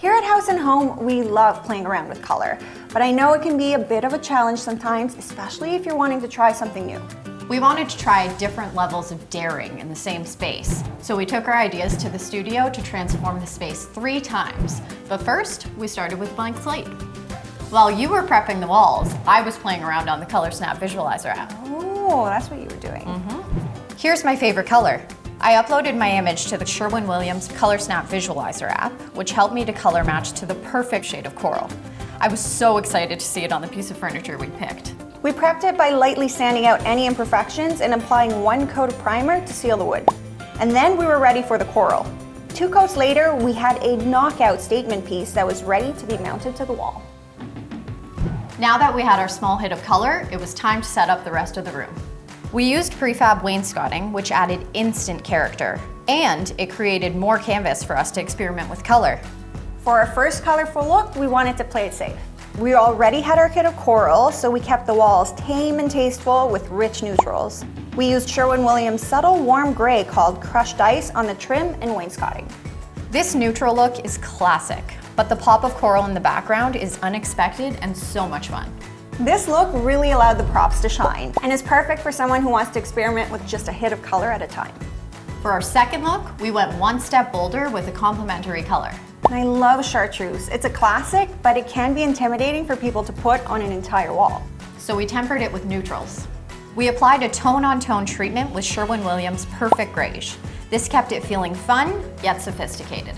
Here at House and Home, we love playing around with color, but I know it can be a bit of a challenge sometimes, especially if you're wanting to try something new. We wanted to try different levels of daring in the same space, so we took our ideas to the studio to transform the space 3 times. But first, we started with blank slate. While you were prepping the walls, I was playing around on the Color Snap Visualizer app. Oh, that's what you were doing. Here's my favorite color. I uploaded my image to the Sherwin-Williams Color Snap Visualizer app, which helped me to color match to the perfect shade of coral. I was so excited to see it on the piece of furniture we picked. We prepped it by lightly sanding out any imperfections and applying 1 coat of primer to seal the wood. And then we were ready for the coral. 2 coats later, we had a knockout statement piece that was ready to be mounted to the wall. Now that we had our small hit of color, it was time to set up the rest of the room. We used prefab wainscoting, which added instant character, and it created more canvas for us to experiment with color. For our first colorful look, we wanted to play it safe. We already had our kit of coral, so we kept the walls tame and tasteful with rich neutrals. We used Sherwin-Williams' subtle warm gray called Crushed Ice on the trim and wainscoting. This neutral look is classic, but the pop of coral in the background is unexpected and so much fun. This look really allowed the props to shine and is perfect for someone who wants to experiment with just a hit of color at a time. For our second look, we went one step bolder with a complementary color. I love chartreuse. It's a classic, but it can be intimidating for people to put on an entire wall. So we tempered it with neutrals. We applied a tone-on-tone treatment with Sherwin-Williams Perfect Greige. This kept it feeling fun, yet sophisticated.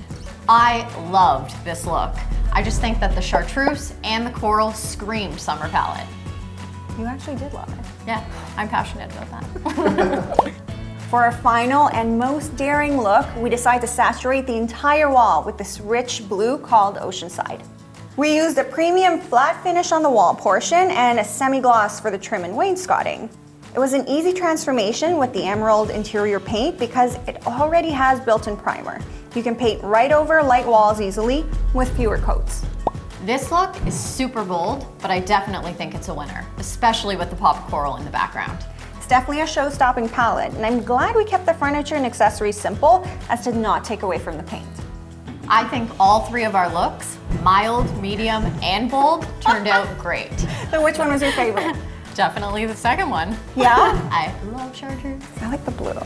I loved this look. I just think that the chartreuse and the coral screamed summer palette. You actually did love it. Yeah, I'm passionate about that. For our final and most daring look, we decided to saturate the entire wall with this rich blue called Oceanside. We used a premium flat finish on the wall portion and a semi-gloss for the trim and wainscoting. It was an easy transformation with the emerald interior paint because it already has built-in primer. You can paint right over light walls easily with fewer coats. This look is super bold, but I definitely think it's a winner, especially with the pop of coral in the background. It's definitely a show-stopping palette, and I'm glad we kept the furniture and accessories simple as to not take away from the paint. I think all 3 of our looks, mild, medium, and bold, turned out great. So which one was your favorite? Definitely the second one. Yeah? I love chartreuse. I like the blue.